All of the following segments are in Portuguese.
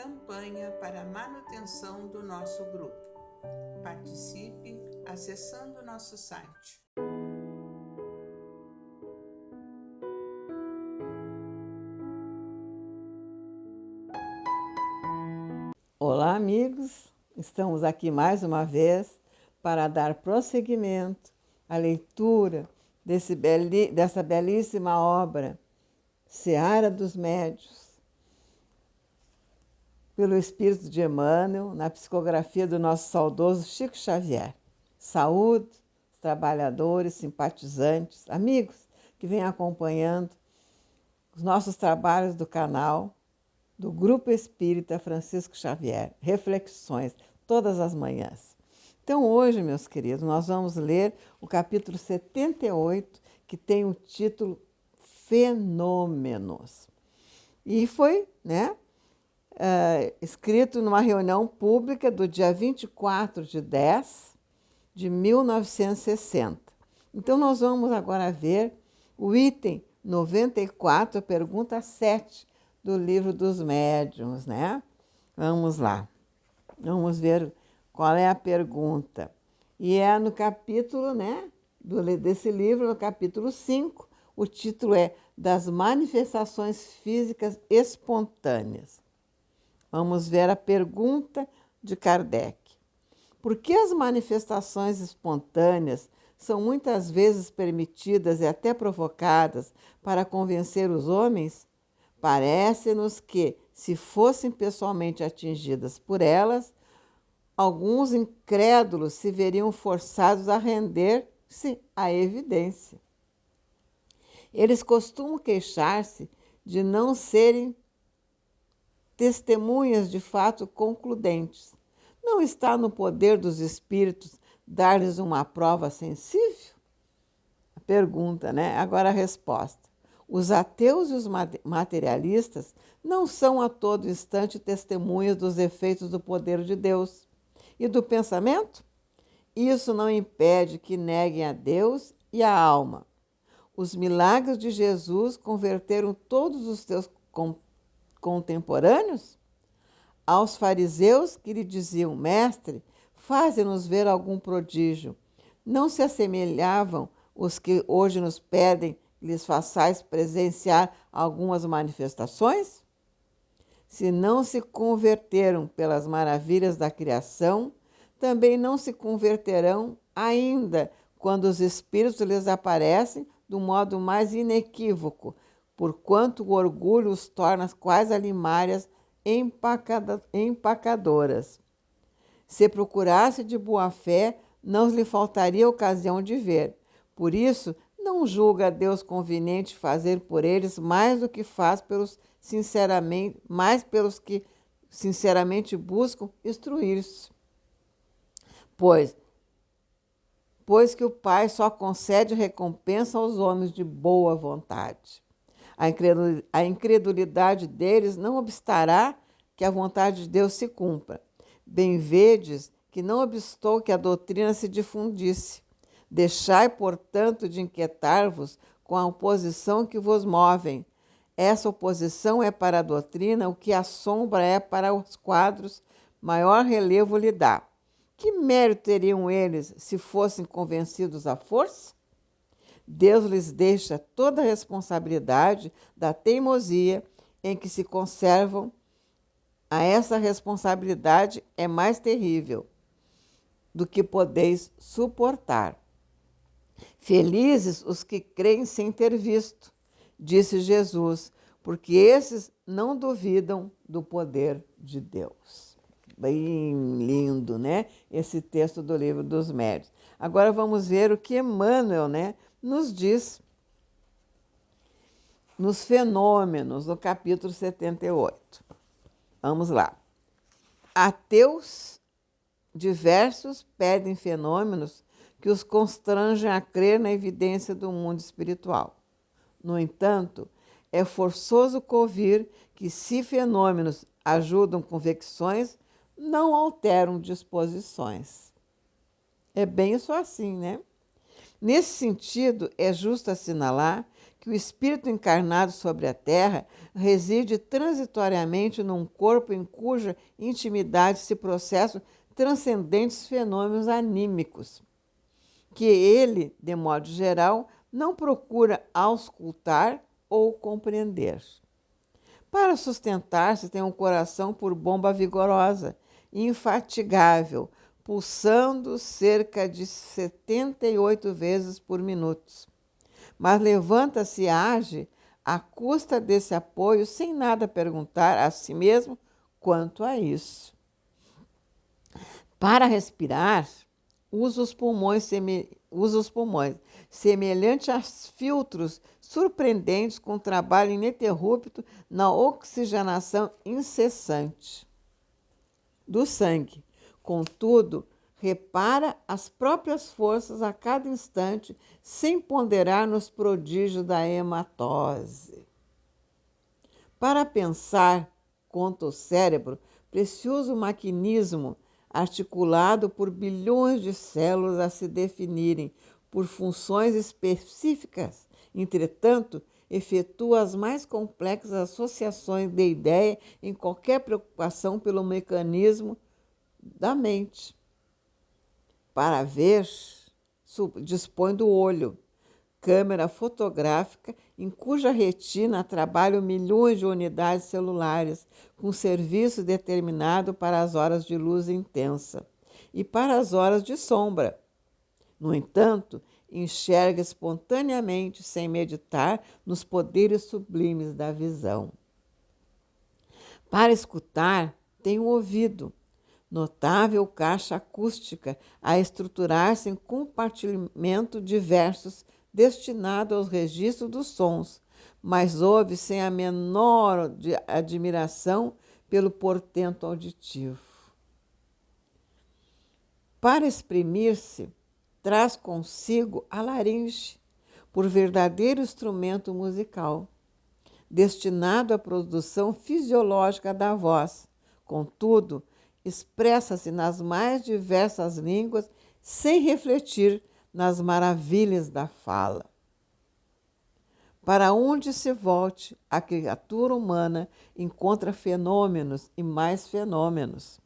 campanha para a manutenção do nosso grupo. Participe acessando nosso site. Olá, amigos! Estamos aqui mais uma vez para dar prosseguimento à leitura dessa belíssima obra, Seara dos Médiuns, pelo Espírito de Emmanuel, na psicografia do nosso saudoso Chico Xavier. Saúde, trabalhadores, simpatizantes, amigos que vêm acompanhando os nossos trabalhos do canal, do Grupo Espírita Francisco Xavier, reflexões, todas as manhãs. Então hoje, meus queridos, nós vamos ler o capítulo 78, que tem o título Fenômenos. E foi escrito numa reunião pública do dia 24/10/1960. Então nós vamos agora ver o item 94, a pergunta 7, do Livro dos Médiuns, né? Vamos lá. Vamos ver qual é a pergunta. E é no capítulo, desse livro, no capítulo 5, o título é Das Manifestações Físicas Espontâneas. Vamos ver a pergunta de Kardec. Por que as manifestações espontâneas são muitas vezes permitidas e até provocadas para convencer os homens? Parece-nos que, se fossem pessoalmente atingidas por elas, alguns incrédulos se veriam forçados a render-se à evidência. Eles costumam queixar-se de não serem testemunhas de fato concludentes. Não está no poder dos espíritos dar-lhes uma prova sensível? A pergunta, Agora a resposta. Os ateus e os materialistas não são a todo instante testemunhas dos efeitos do poder de Deus e do pensamento? Isso não impede que neguem a Deus e a alma. Os milagres de Jesus converteram todos os seus contemporâneos? Aos fariseus que lhe diziam, mestre, faze-nos ver algum prodígio, não se assemelhavam os que hoje nos pedem lhes façais presenciar algumas manifestações? Se não se converteram pelas maravilhas da criação, também não se converterão ainda quando os espíritos lhes aparecem do modo mais inequívoco, porquanto o orgulho os torna quase alimárias empacadoras. Se procurasse de boa fé, não lhe faltaria ocasião de ver. Por isso, não julga Deus conveniente fazer por eles mais do que faz pelos que sinceramente buscam instruir-se. Pois que o Pai só concede recompensa aos homens de boa vontade. A incredulidade deles não obstará que a vontade de Deus se cumpra. Bem vedes que não obstou que a doutrina se difundisse. Deixai, portanto, de inquietar-vos com a oposição que vos movem. Essa oposição é para a doutrina o que a sombra é para os quadros, maior relevo lhe dá. Que mérito teriam eles se fossem convencidos à força? Deus lhes deixa toda a responsabilidade da teimosia em que se conservam. A essa responsabilidade é mais terrível do que podeis suportar. Felizes os que creem sem ter visto, disse Jesus, porque esses não duvidam do poder de Deus. Bem lindo, Esse texto do Livro dos Médiuns. Agora vamos ver o que Emmanuel, nos diz nos fenômenos, no capítulo 78. Vamos lá. Ateus diversos pedem fenômenos que os constrangem a crer na evidência do mundo espiritual. No entanto, é forçoso convir que, se fenômenos ajudam convicções, não alteram disposições. É bem isso assim, Nesse sentido, é justo assinalar que o espírito encarnado sobre a Terra reside transitoriamente num corpo em cuja intimidade se processam transcendentes fenômenos anímicos, que ele, de modo geral, não procura auscultar ou compreender. Para sustentar-se, tem um coração por bomba vigorosa, infatigável, pulsando cerca de 78 vezes por minuto. Mas levanta-se e age à custa desse apoio, sem nada perguntar a si mesmo quanto a isso. Para respirar, usa os pulmões, semelhante a filtros surpreendentes com trabalho ininterrupto na oxigenação incessante do sangue. Contudo, repara as próprias forças a cada instante, sem ponderar nos prodígios da hematose. Para pensar, conta o cérebro, precioso maquinismo articulado por bilhões de células a se definirem por funções específicas. Entretanto, efetua as mais complexas associações de ideia em qualquer preocupação pelo mecanismo da mente. Para ver, dispõe do olho, câmera fotográfica em cuja retina trabalham milhões de unidades celulares, com serviço determinado para as horas de luz intensa e para as horas de sombra. No entanto, enxerga espontaneamente, sem meditar, nos poderes sublimes da visão. Para escutar, tem o ouvido, notável caixa acústica a estruturar-se em compartimentos diversos destinado aos registros dos sons, mas ouve sem a menor admiração pelo portento auditivo. Para exprimir-se, traz consigo a laringe, por verdadeiro instrumento musical, destinado à produção fisiológica da voz. Contudo, expressa-se nas mais diversas línguas sem refletir nas maravilhas da fala. Para onde se volte, a criatura humana encontra fenômenos e mais fenômenos,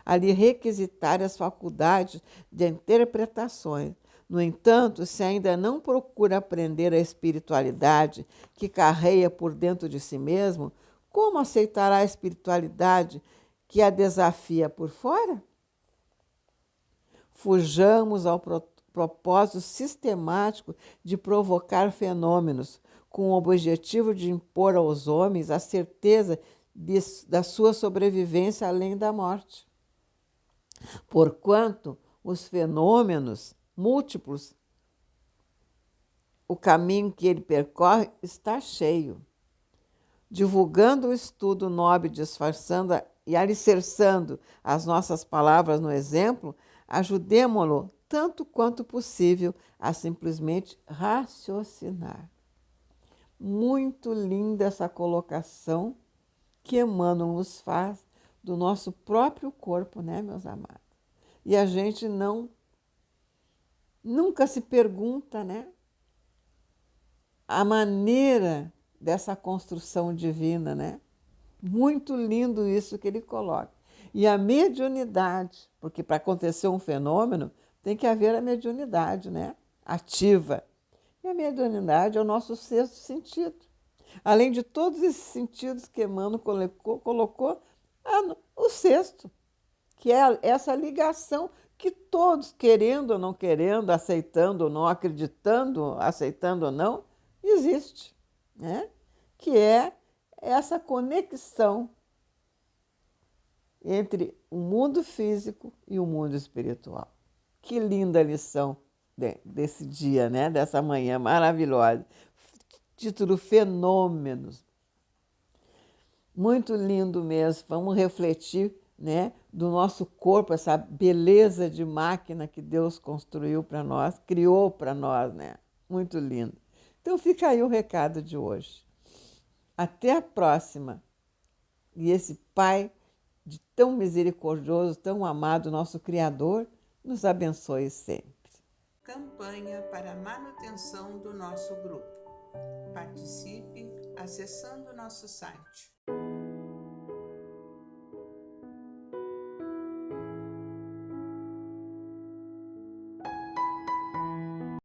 a lhe requisitar as faculdades de interpretações. No entanto, se ainda não procura aprender a espiritualidade que carreia por dentro de si mesmo, como aceitará a espiritualidade que a desafia por fora? Fujamos ao propósito sistemático de provocar fenômenos, com o objetivo de impor aos homens a certeza da sua sobrevivência além da morte. Porquanto os fenômenos múltiplos, o caminho que ele percorre está cheio. Divulgando o estudo nobre, disfarçando e alicerçando as nossas palavras no exemplo, ajudemo-lo tanto quanto possível a simplesmente raciocinar. Muito linda essa colocação que Emmanuel nos faz do nosso próprio corpo, né, meus amados? E a gente nunca se pergunta, né, a maneira dessa construção divina, né? Muito lindo isso que ele coloca. E a mediunidade, porque para acontecer um fenômeno tem que haver a mediunidade, né, ativa. E a mediunidade é o nosso sexto sentido. Além de todos esses sentidos que Emmanuel colocou o sexto, que é essa ligação que todos, querendo ou não querendo, aceitando ou não, acreditando, aceitando ou não, existe, né? Que é essa conexão entre o mundo físico e o mundo espiritual. Que linda lição desse dia, né? Dessa manhã maravilhosa. Título Fenômenos. Muito lindo mesmo. Vamos refletir, né, do nosso corpo, essa beleza de máquina que Deus construiu para nós, criou para nós, né? Muito lindo. Então fica aí o recado de hoje. Até a próxima. E esse Pai de tão misericordioso, tão amado, nosso Criador, nos abençoe sempre. Campanha para a manutenção do nosso grupo. Participe acessando nosso site